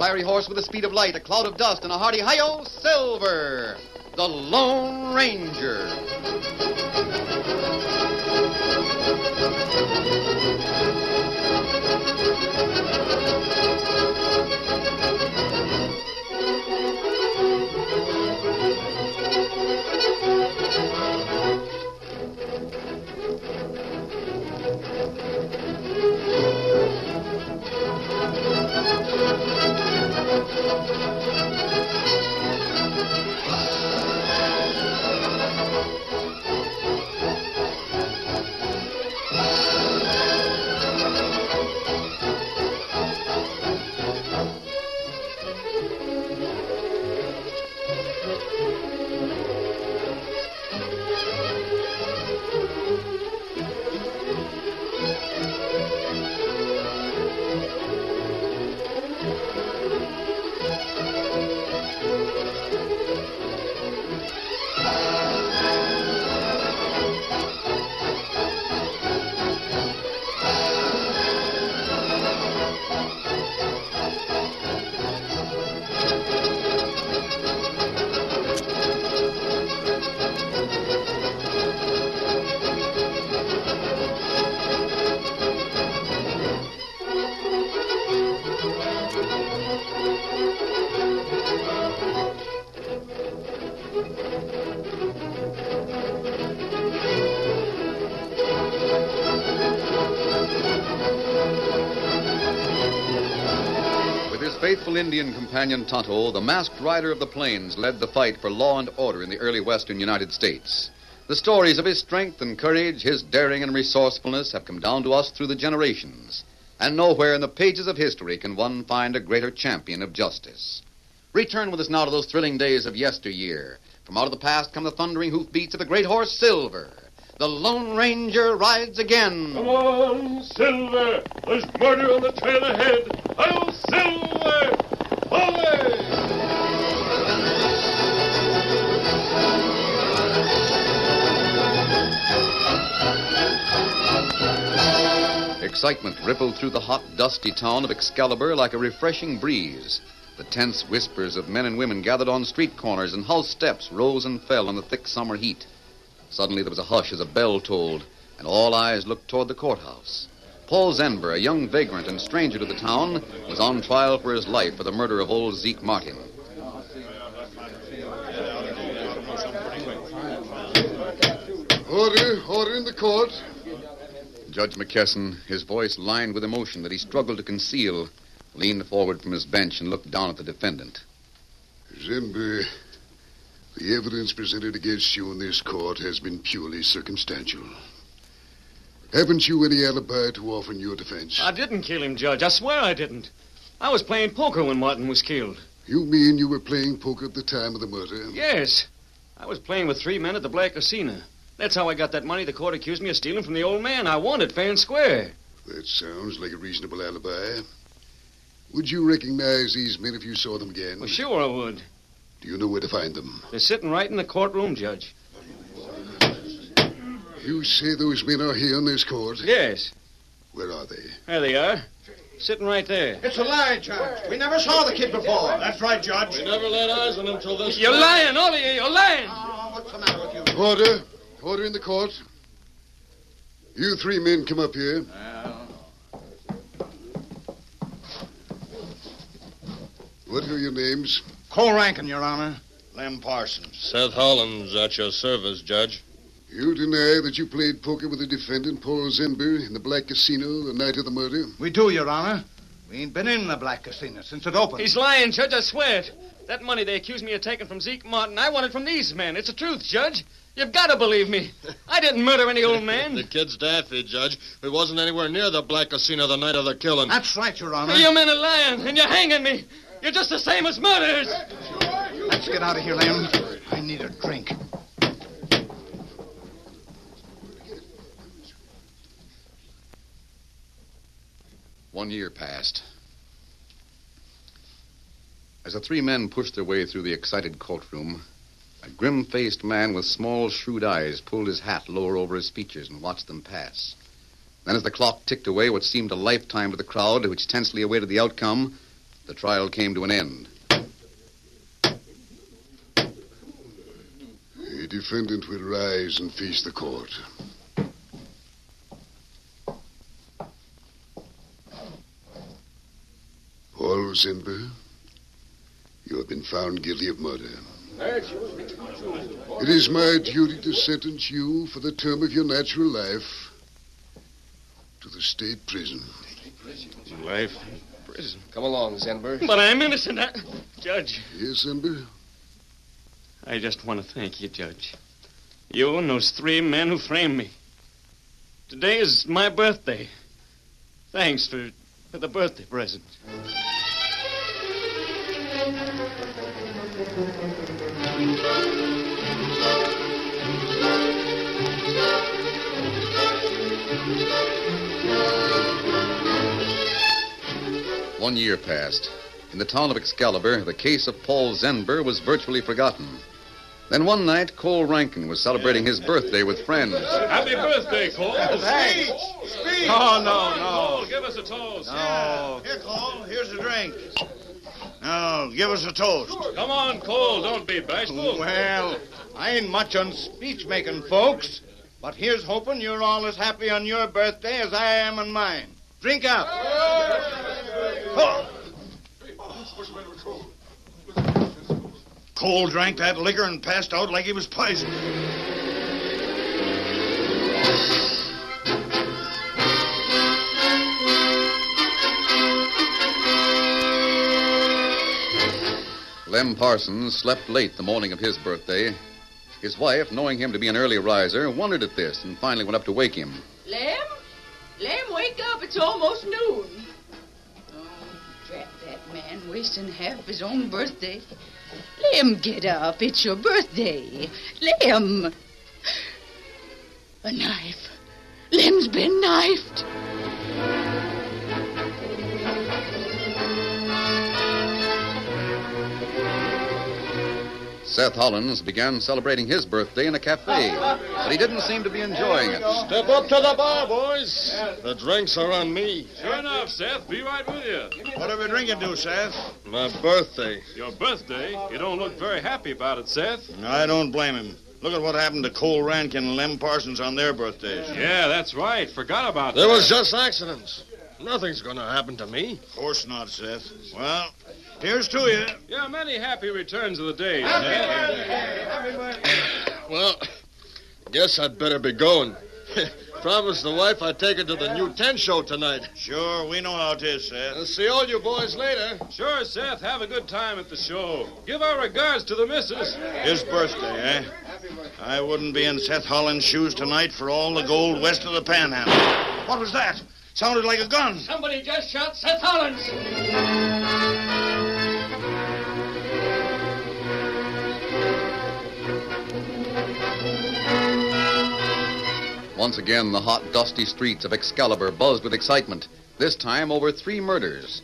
fiery horse with the speed of light, a cloud of dust, and a hearty hi-yo, Silver, the Lone Ranger. Faithful Indian companion Tonto, the masked rider of the plains, led the fight for law and order in the early western United States. The stories of his strength and courage, his daring and resourcefulness have come down to us through the generations. And nowhere in the pages of history can one find a greater champion of justice. Return with us now to those thrilling days of yesteryear. From out of the past come the thundering hoofbeats of the great horse Silver. The Lone Ranger rides again. Come on, Silver! There's murder on the trail ahead! I'll Silver! Away! Excitement rippled through the hot, dusty town of Excalibur like a refreshing breeze. The tense whispers of men and women gathered on street corners and house steps rose and fell in the thick summer heat. Suddenly there was a hush as a bell tolled, and all eyes looked toward the courthouse. Paul Zenber, a young vagrant and stranger to the town, was on trial for his life for the murder of old Zeke Martin. Order in the court. Judge McKesson, his voice lined with emotion that he struggled to conceal, leaned forward from his bench and looked down at the defendant. Zenber, the evidence presented against you in this court has been purely circumstantial. Haven't you any alibi to offer in your defense? I didn't kill him, Judge. I swear I didn't. I was playing poker when Martin was killed. You mean you were playing poker at the time of the murder? Yes. I was playing with 3 men at the Black Casino. That's how I got that money the court accused me of stealing from the old man. I won it fair and square. That sounds like a reasonable alibi. Would you recognize these men if you saw them again? Well, sure I would. Do you know where to find them? They're sitting right in the courtroom, Judge. You say those men are here in this court? Yes. Where are they? There they are. Sitting right there. It's a lie, Judge. We never saw the kid before. That's right, Judge. We never laid eyes on him till this You're lying, all of you. You're lying. Oh, what's the matter with you? Order. Order in the court. You 3 men come up here. What are your names? Cole Rankin, Your Honor. Lem Parsons. Seth Hollins, at your service, Judge. You deny that you played poker with the defendant, Paul Zenber, in the Black Casino the night of the murder? We do, Your Honor. We ain't been in the Black Casino since it opened. He's lying, Judge, I swear it. That money they accused me of taking from Zeke Martin, I won it from these men. It's the truth, Judge. You've got to believe me. I didn't murder any old man. The kid's daffy, Judge. We wasn't anywhere near the Black Casino the night of the killing. That's right, Your Honor. You men are lying, and you're hanging me. You're just the same as murderers. Let's get out of here, Lem. I need a drink. One year passed. As the 3 men pushed their way through the excited courtroom, a grim-faced man with small, shrewd eyes pulled his hat lower over his features and watched them pass. Then as the clock ticked away what seemed a lifetime to the crowd, which tensely awaited the outcome, the trial came to an end. The defendant will rise and face the court. Paul Zenber, you have been found guilty of murder. It is my duty to sentence you for the term of your natural life to the state prison. Life? Prison. Come along, Zenber. But I'm innocent. Judge. Yes, Zenber? I just want to thank you, Judge. You and those 3 men who framed me. Today is my birthday. Thanks for the birthday present. One year passed. In the town of Excalibur, the case of Paul Zenber was virtually forgotten. Then one night, Cole Rankin was celebrating his birthday with friends. Happy birthday, Cole. Speech! Oh, no. Cole, give us a toast. No. Here, Cole. Here's a drink. Now, give us a toast. Come on, Cole. Don't be bashful. Well, I ain't much on speech-making, folks. But here's hoping you're all as happy on your birthday as I am on mine. Drink up. Oh. Cole drank that liquor and passed out like he was poisoned. Lem Parsons slept late the morning of his birthday. His wife, knowing him to be an early riser, wondered at this and finally went up to wake him. Lem, wake up. It's almost noon. Oh, drat that man wasting half his own birthday. Lem, get up. It's your birthday. Lem. A knife. Lem's been knifed. Seth Hollins began celebrating his birthday in a cafe, but he didn't seem to be enjoying it. Step up to the bar, boys. The drinks are on me. Sure enough, Seth. Be right with you. What are we drinking to, Seth? My birthday. Your birthday? You don't look very happy about it, Seth. I don't blame him. Look at what happened to Cole Rankin and Lem Parsons on their birthdays. Yeah, that's right. Forgot about that. There was just accidents. Nothing's going to happen to me. Of course not, Seth. Well, here's to you. Yeah, many happy returns of the day. Happy birthday. Well, guess I'd better be going. Promised the wife I'd take her to the new tent show tonight. Sure, we know how it is, Seth. I'll see all you boys later. Sure, Seth. Have a good time at the show. Give our regards to the missus. His birthday, eh? I wouldn't be in Seth Hollins' shoes tonight for all the gold west of the Panhandle. What was that? Sounded like a gun. Somebody just shot Seth Hollins. Once again, the hot, dusty streets of Excalibur buzzed with excitement, this time over 3 murders.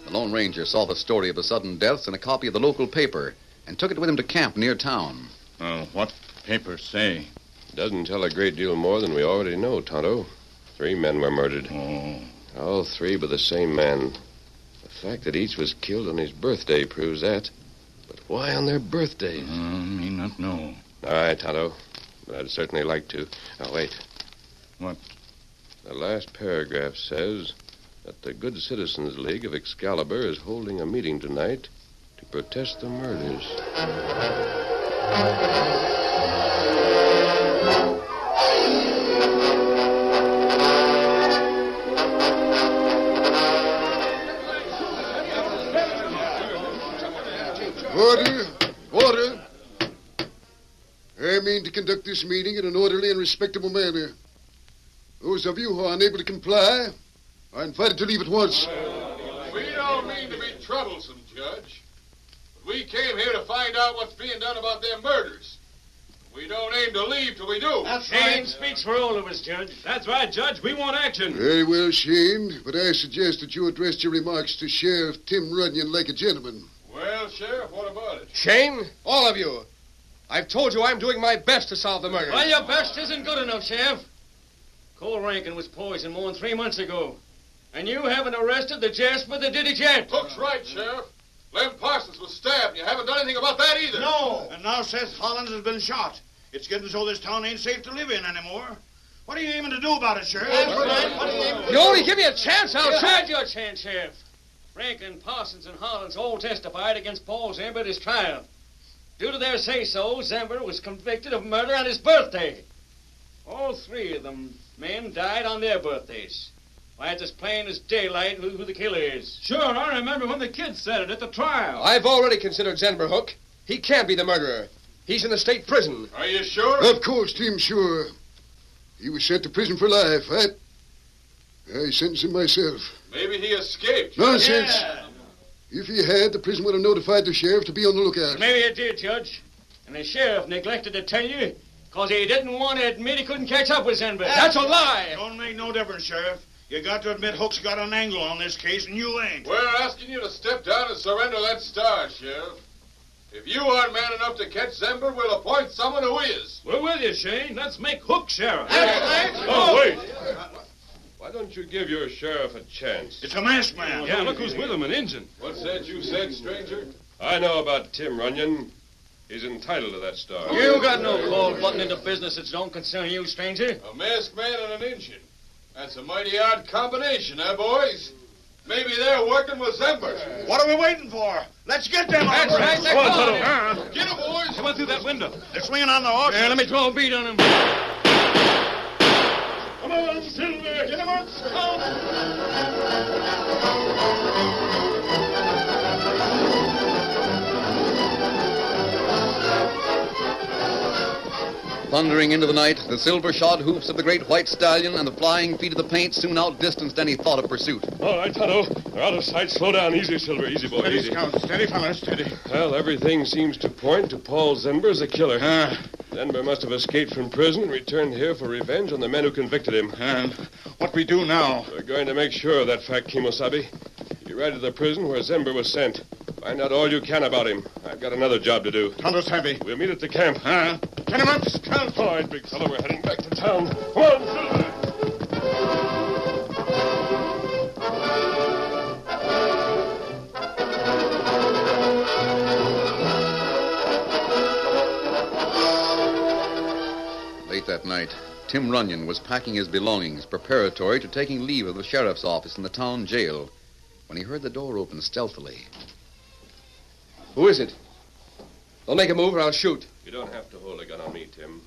The Lone Ranger saw the story of the sudden deaths in a copy of the local paper and took it with him to camp near town. What papers say? Doesn't tell a great deal more than we already know, Tonto. 3 men were murdered. Oh. All 3 by the same man. The fact that each was killed on his birthday proves that. But why on their birthdays? Me not know. All right, Tonto. But I'd certainly like to. Now, wait. What? The last paragraph says that the Good Citizens League of Excalibur is holding a meeting tonight to protest the murders. Order. I mean to conduct this meeting in an orderly and respectable manner. Those of you who are unable to comply are invited to leave at once. We don't mean to be troublesome, Judge. But we came here to find out what's being done about their murders. We don't aim to leave till we do. Shane speaks for all of us, Judge. That's right, Judge. We want action. Very well, Shane, but I suggest that you address your remarks to Sheriff Tim Runyon like a gentleman. Well, Sheriff, what about it? Shane, all of you. I've told you I'm doing my best to solve the murder. Well, your best isn't good enough, Sheriff. Cole Rankin was poisoned more than 3 months ago. And you haven't arrested the Jasper that did it yet. Hook's right, Sheriff. Lem Parsons was stabbed, and you haven't done anything about that either. No. And now Seth Hollins has been shot. It's getting so this town ain't safe to live in anymore. What are you aiming to do about it, Sheriff? You only give me a chance, I'll try your chance, Sheriff. Franklin, Parsons, and Hollins all testified against Paul Zember at his trial. Due to their say-so, Zember was convicted of murder on his birthday. All three of them men died on their birthdays. Why, it's as plain as daylight who the killer is. Sure, I remember when the kid said it at the trial. I've already considered Zenber Hook. He can't be the murderer. He's in the state prison. Are you sure? Of course, Tim, sure. He was sent to prison for life. I sentenced him myself. Maybe he escaped. Nonsense. Yeah. If he had, the prison would have notified the sheriff to be on the lookout. Maybe it did, Judge. And the sheriff neglected to tell you because he didn't want to admit he couldn't catch up with Zenber. That's a lie. Don't make no difference, Sheriff. You got to admit Hook's got an angle on this case, and you ain't. We're asking you to step down and surrender that star, Sheriff. If you aren't man enough to catch Zember, we'll appoint someone who is. We're with you, Shane. Let's make Hook sheriff. Oh, wait. Why don't you give your sheriff a chance? It's a masked man. Yeah, look who's with him, an Injun. What's that you said, stranger? I know about Tim Runyon. He's entitled to that star. You got no call button into business that don't concern you, stranger. A masked man and an Injun. That's a mighty odd combination, boys? Maybe they're working with Zember. What are we waiting for? Let's get them on. That's right, Come on, they're Tonto. Get him, boys. Come on through that window. They're swinging on the horse. Yeah, let me throw a beat on him. Come on, Silver. Get him on, Thundering into the night, the silver-shod hoofs of the great white stallion and the flying feet of the paint soon outdistanced any thought of pursuit. All right, Tonto. They're out of sight. Slow down. Easy, Silver. Easy, boy. Steady, Easy. Scout. Steady, fella. Steady. Well, everything seems to point to Paul Zenber as the killer. Zenber must have escaped from prison and returned here for revenge on the men who convicted him. And what we do now? We're going to make sure of that fact, Kimosabe. You ride to the prison where Zenber was sent. Find out all you can about him. I've got another job to do. Tonto's heavy. We'll meet at the camp. Get him up, Scout. All right, big fellow. We're heading back to town. Come on, Silver. Late that night, Tim Runyon was packing his belongings, preparatory to taking leave of the sheriff's office in the town jail, when he heard the door open stealthily. Who is it? Don't make a move or I'll shoot. You don't have to hold a gun on me, Tim.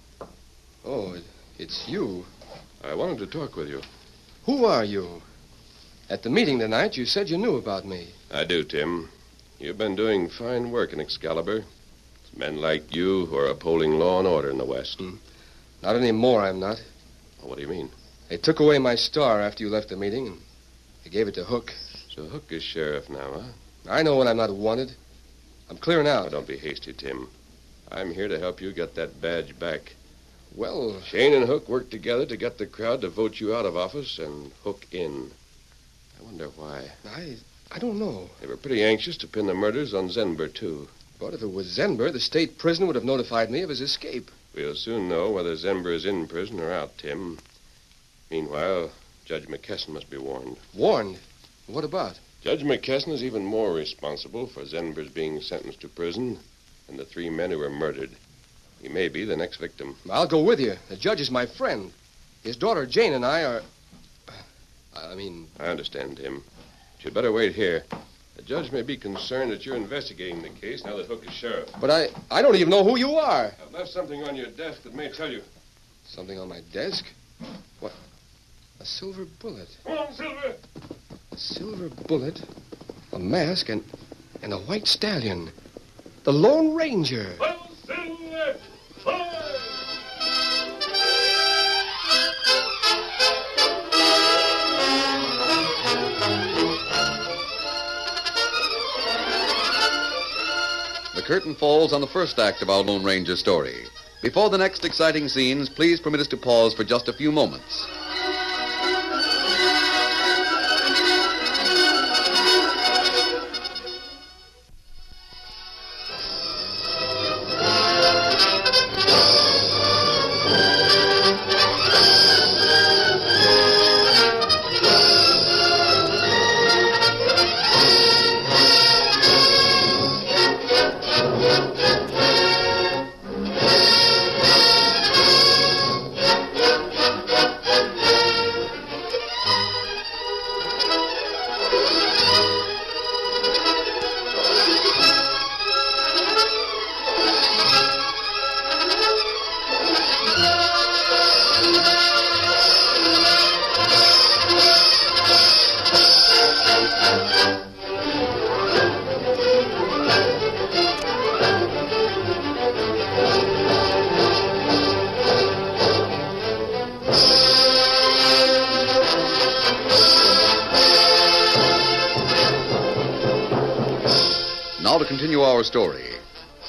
Oh, it's you. I wanted to talk with you. Who are you? At the meeting tonight, you said you knew about me. I do, Tim. You've been doing fine work in Excalibur. It's men like you who are upholding law and order in the West. Not anymore, I'm not. Well, what do you mean? They took away my star after you left the meeting, and they gave it to Hook. So Hook is sheriff now, huh? I know when I'm not wanted. I'm clearing Now, out. don't be hasty, Tim. I'm here to help you get that badge back. Well, Shane and Hook worked together to get the crowd to vote you out of office and Hook in. I wonder why. I don't know. They were pretty anxious to pin the murders on Zenber, too. But if it was Zenber, the state prison would have notified me of his escape. We'll soon know whether Zenber is in prison or out, Tim. Meanwhile, Judge McKesson must be warned. Warned? What about? Judge McKesson is even more responsible for Zenber's being sentenced to prison than the three men who were murdered. He may be the next victim. I'll go with you. The judge is my friend. His daughter Jane and I are... I understand, Tim. But you'd better wait here. The judge may be concerned that you're investigating the case now that Hook is sheriff. But I don't even know who you are. I've left something on your desk that may tell you. Something on my desk? What? A silver bullet. Come on, Silver. A silver bullet, a mask, and a white stallion. The Lone Ranger. Well, Silver. Fire! The curtain falls on the first act of our Lone Ranger story. Before the next exciting scenes, please permit us to pause for just a few moments. Now to continue our story.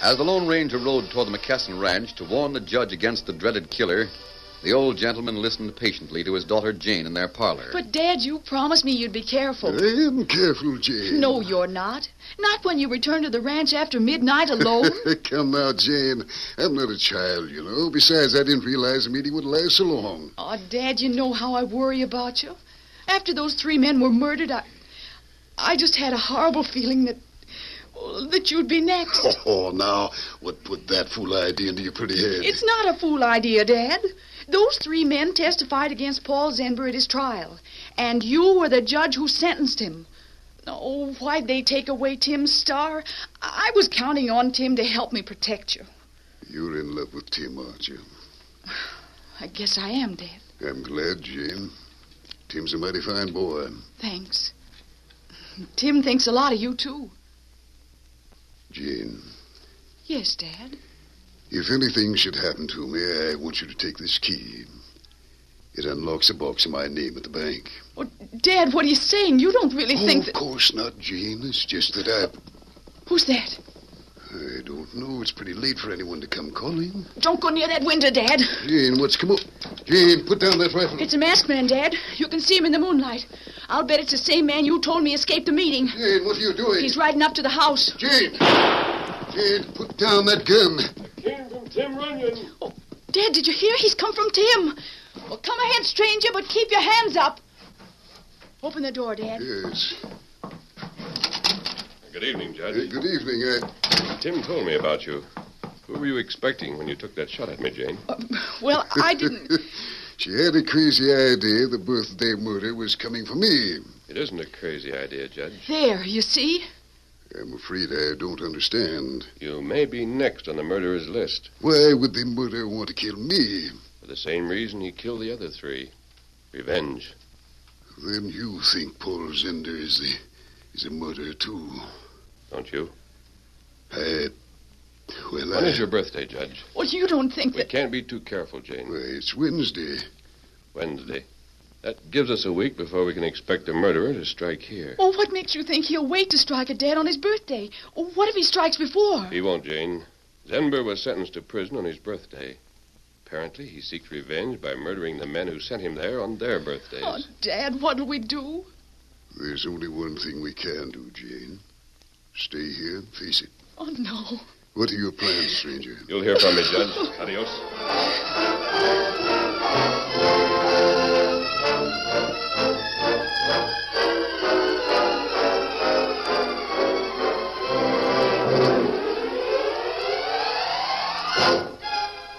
As the Lone Ranger rode toward the McKesson ranch to warn the judge against the dreaded killer, the old gentleman listened patiently to his daughter Jane in their parlor. But, Dad, you promised me you'd be careful. I am careful, Jane. No, you're not. Not when you return to the ranch after midnight alone. Come now, Jane. I'm not a child, you know. Besides, I didn't realize the meeting would last so long. Oh, Dad, you know how I worry about you. After those 3 men were murdered, I just had a horrible feeling that you'd be next. Oh, now, what put that fool idea into your pretty head? It's not a fool idea, Dad. Those 3 men testified against Paul Zenber at his trial, and you were the judge who sentenced him. Oh, why'd they take away Tim's star? I was counting on Tim to help me protect you. You're in love with Tim, aren't you? I guess I am, Dad. I'm glad, Jane. Tim's a mighty fine boy. Thanks. Tim thinks a lot of you, too. Jane. Yes, Dad. If anything should happen to me, I want you to take this key. It unlocks a box in my name at the bank. Oh, Dad, what are you saying? You don't really think that... Of course not, Jane. It's just that Who's that? I don't know. It's pretty late for anyone to come calling. Don't go near that window, Dad. Jane, what's come up? Jane, put down that rifle. It's a masked man, Dad. You can see him in the moonlight. I'll bet it's the same man you told me escaped the meeting. Jane, what are you doing? He's riding up to the house. Jane! Jane, put down that gun. It came from Tim Runyon. Oh, Dad, did you hear? He's come from Tim. Well, come ahead, stranger, but keep your hands up. Open the door, Dad. Yes. Good evening, Judge. Good evening. Tim told me about you. Who were you expecting when you took that shot at me, Jane? Well, I didn't... She had a crazy idea the birthday murder was coming for me. It isn't a crazy idea, Judge. There, you see? I'm afraid I don't understand. You may be next on the murderer's list. Why would the murderer want to kill me? For the same reason he killed the other 3. Revenge. Then you think Paul Zender is a murderer, too. Don't you? When is your birthday, Judge? Well, you don't think that... We can't be too careful, Jane. Well, it's Wednesday. Wednesday. That gives us a week before we can expect the murderer to strike here. Well, what makes you think he'll wait to strike at Dad on his birthday? What if he strikes before? He won't, Jane. Zenber was sentenced to prison on his birthday. Apparently, he seeks revenge by murdering the men who sent him there on their birthdays. Oh, Dad, what'll we do? There's only one thing we can do, Jane. Stay here and face it. Oh, no. What are your plans, stranger? You'll hear from me, Judge. Adios.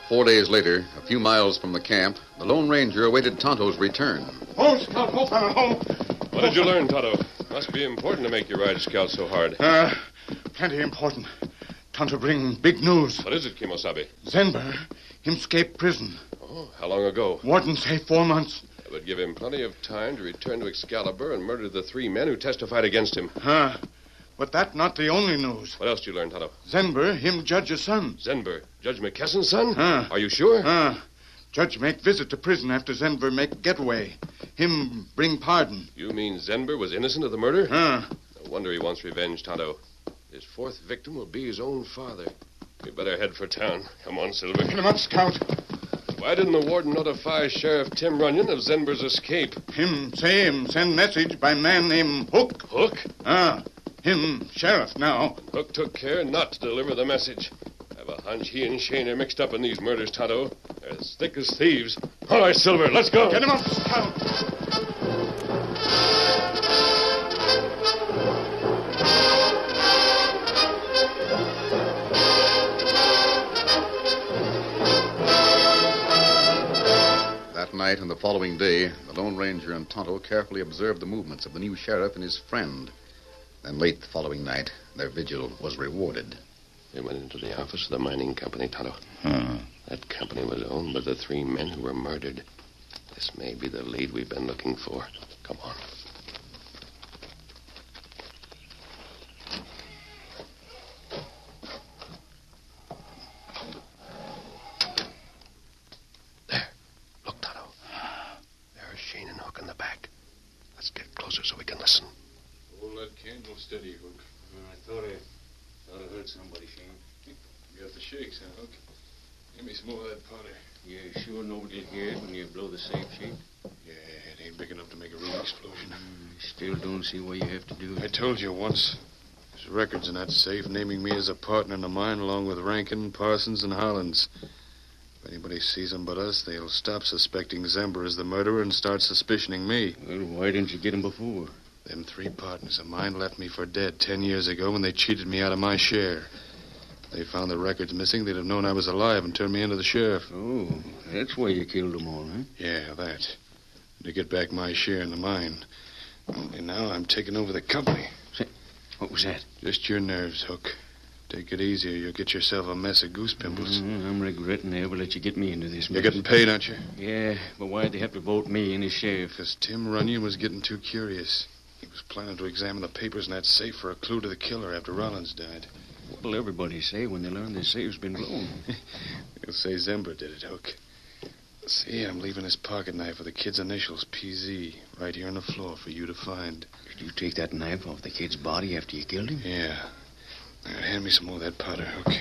4 days later, a few miles from the camp, the Lone Ranger awaited Tonto's return. Oh, Scout, What did you learn, Tonto? Must be important to make you ride Scout so hard. Plenty important. Tonto bring big news. What is it, Kimosabe? Zenber, him escape prison. Oh, how long ago? Warden say 4 months. That would give him plenty of time to return to Excalibur and murder the 3 men who testified against him. But that not the only news. What else did you learn, Tonto? Zenber, him judge's son. Zenber? Judge McKesson's son? Huh. Are you sure? Judge make visit to prison after Zenber make getaway. Him bring pardon. You mean Zenber was innocent of the murder? No wonder he wants revenge, Tonto. His 4th victim will be his own father. We better head for town. Come on, Silver. Get him up, Scout. Why didn't the warden notify Sheriff Tim Runyon of Zenber's escape? Him say him send message by man named Hook. Hook? Him sheriff now. Hook took care not to deliver the message. I have a hunch he and Shane are mixed up in these murders, Tonto. They're as thick as thieves. All right, Silver, let's go. Get him up, Scout. That night and the following day, the Lone Ranger and Tonto carefully observed the movements of the new sheriff and his friend. Then late the following night, their vigil was rewarded. They went into the office of the mining company, Tonto. That company was owned by the 3 men who were murdered. This may be the lead we've been looking for. Come on. There. Look, Tonto. There's Shane and Hook in the back. Let's get closer so we can listen. Hold that candle steady, Hook. I thought shakes, huh, Hook? Give me some more of that powder. You sure nobody'll hear it when you blow the safe sheet? Yeah, it ain't big enough to make a real explosion. Still don't see why you have to do I it. told you once. There's records in that safe naming me as a partner in the mine along with Rankin, Parsons, and Hollins. If anybody sees them but us, they'll stop suspecting Zember as the murderer and start suspicioning me. Well, why didn't you get him before? Them 3 partners of mine left me for dead 10 years ago when they cheated me out of my share. If they found the records missing, they'd have known I was alive and turned me into the sheriff. Oh, that's why you killed them all, huh? Yeah, that. To get back my share in the mine. Only now I'm taking over the company. What was that? Just your nerves, Hook. Take it easy or you'll get yourself a mess of goose pimples. I'm regretting I ever let you get me into this mess. You're getting paid, aren't you? Yeah, but why'd they have to vote me in as sheriff? Because Tim Runyon was getting too curious. He was planning to examine the papers in that safe for a clue to the killer after Rollins died. What'll everybody say when they learn this safe's been blown? They'll say Zember did it, Hook. See, I'm leaving this pocket knife with the kid's initials, PZ, right here on the floor for you to find. Did you take that knife off the kid's body after you killed him? Yeah. Now, hand me some more of that powder, Hook.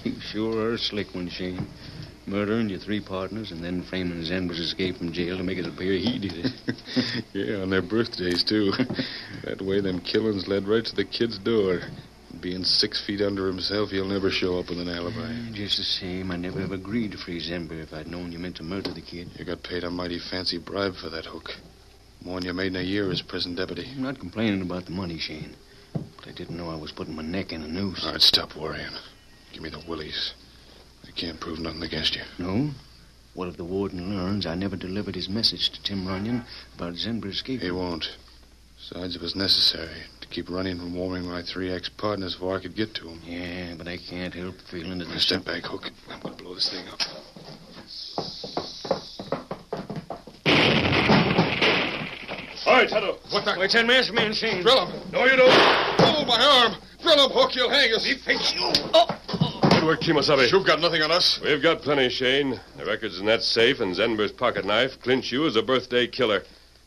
You sure are a slick one, Shane. Murdering your 3 partners and then framing Zember's escape from jail to make it appear he did it. Yeah, on their birthdays, too. That way, them killings led right to the kid's door. Being 6 feet under himself, he'll never show up with an alibi. Just the same, I never have agreed to free Zember if I'd known you meant to murder the kid. You got paid a mighty fancy bribe for that, Hook. More than you made in a year as prison deputy. I'm not complaining about the money, Shane. But I didn't know I was putting my neck in a noose. All right, stop worrying. Give me the willies. I can't prove nothing against you. No? What if the warden learns I never delivered his message to Tim Runyon about Zember's escape? He won't. Besides, it was necessary to keep Runyon from warming my 3 ex-partners before I could get to him. Yeah, but I can't help feeling that Now, step back, Hook. I'm going to blow this thing up. All right, Tonto. What the? Wait, that masked man, Shane. Drill him. No, you don't. Oh, my arm. Drill him, Hook. You'll hang us. Good work, Kimasabi. You've got nothing on us. We've got plenty, Shane. The records in that safe and Zenber's pocket knife clinch you as a birthday killer.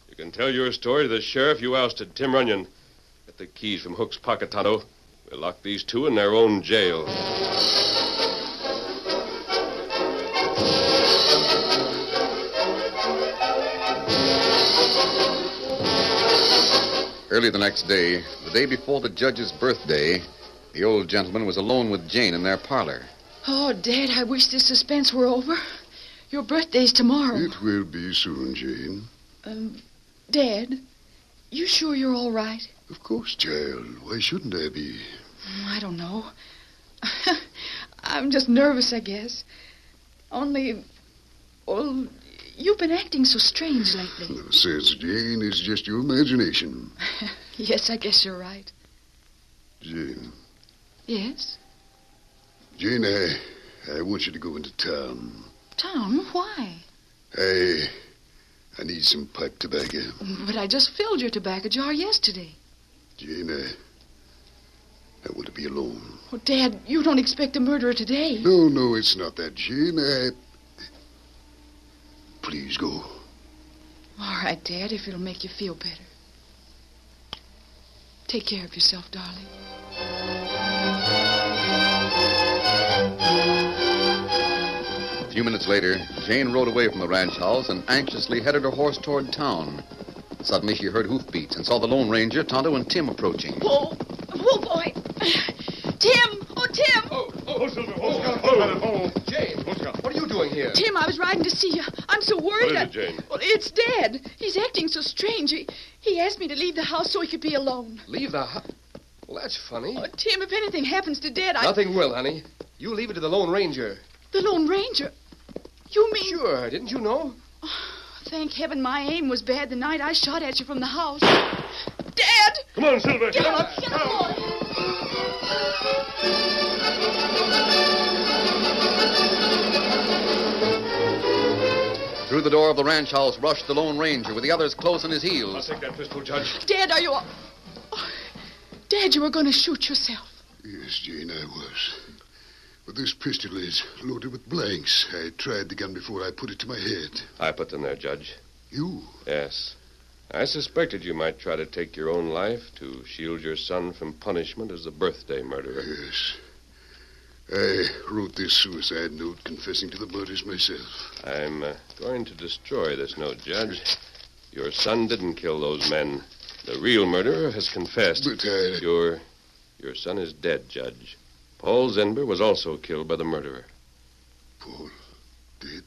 You can tell your story to the sheriff you ousted, Tim Runyon. Get the keys from Hook's pocket, Tonto. We'll lock these 2 in their own jail. Early the next day, the day before the judge's birthday, the old gentleman was alone with Jane in their parlor. Oh, Dad, I wish this suspense were over. Your birthday's tomorrow. It will be soon, Jane. Dad, you sure you're all right? Of course, child. Why shouldn't I be? I don't know. I'm just nervous, I guess. Only, well, you've been acting so strange lately. Says Jane, it's just your imagination. Yes, I guess you're right. Jane. Yes? Jane, I want you to go into town. Town? Why? I need some pipe tobacco. But I just filled your tobacco jar yesterday. Jane, I want to be alone. Oh, Dad, you don't expect a murderer today. No, it's not that, Jane. Please go. All right, Dad, if it'll make you feel better. Take care of yourself, darling. A few minutes later, Jane rode away from the ranch house and anxiously headed her horse toward town. Suddenly, she heard hoofbeats and saw the Lone Ranger, Tonto, and Tim approaching. Whoa, boy. Tim! Oh, Tim! Oh, Silver. Oh, Jane, what are you doing here? Tim, I was riding to see you. I'm so worried. What is it, Jane? Well, it's Dad. He's acting so strange. He asked me to leave the house so he could be alone. Leave the house? Well, that's funny. Oh, Tim, if anything happens to Dad, Nothing will, honey. You leave it to the Lone Ranger. The Lone Ranger? You mean... Sure, didn't you know? Oh, thank heaven my aim was bad the night I shot at you from the house. Dad! Come on, Silver. Get up, boy. Through the door of the ranch house rushed the Lone Ranger with the others close on his I'll heels. take that pistol, Judge. Dad, are you... Oh, Dad, you were going to shoot yourself. Yes, Jane, I was. But this pistol is loaded with blanks. I tried the gun before I put it to my head. I put them there, Judge. You? Yes. I suspected you might try to take your own life to shield your son from punishment as a birthday murderer. Yes. I wrote this suicide note confessing to the murders myself. I'm going to destroy this note, Judge. Your son didn't kill those men. The real murderer has confessed. But I... Your son is dead, Judge. Paul Zenber was also killed by the murderer. Paul dead?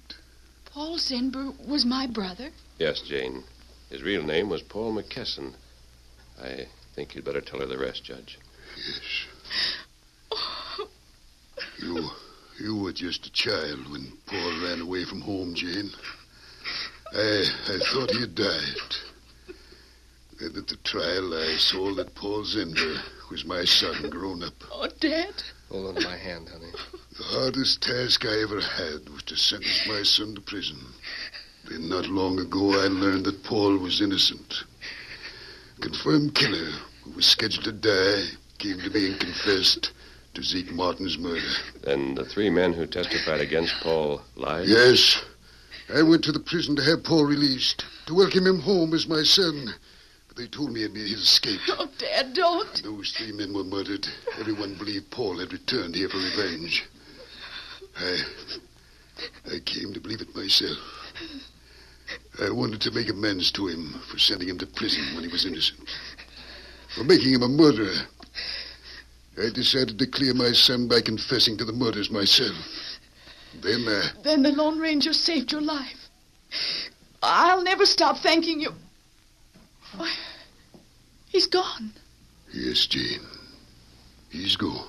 Paul Zenber was my brother? Yes, Jane. His real name was Paul McKesson. I think you'd better tell her the rest, Judge. Yes. You were just a child when Paul ran away from home, Jane. I thought he had died. Then at the trial, I saw that Paul Zenber was my son grown up. Oh, Dad. Hold on to my hand, honey. The hardest task I ever had was to sentence my son to prison. Then not long ago, I learned that Paul was innocent. A confirmed killer who was scheduled to die came to me and confessed to Zeke Martin's murder. Then the 3 men who testified against Paul lied? Yes. I went to the prison to have Paul released, to welcome him home as my son. But they told me he had escaped. Oh, Dad, don't. And those 3 men were murdered. Everyone believed Paul had returned here for revenge. I came to believe it myself. I wanted to make amends to him for sending him to prison when he was innocent. For making him a murderer. I decided to clear my son by confessing to the murders myself. Then the Lone Ranger saved your life. I'll never stop thanking you. Oh, he's gone. Yes, Jane. He's gone.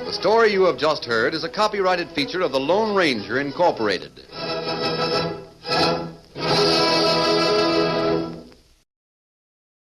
The story you have just heard is a copyrighted feature of the Lone Ranger Incorporated.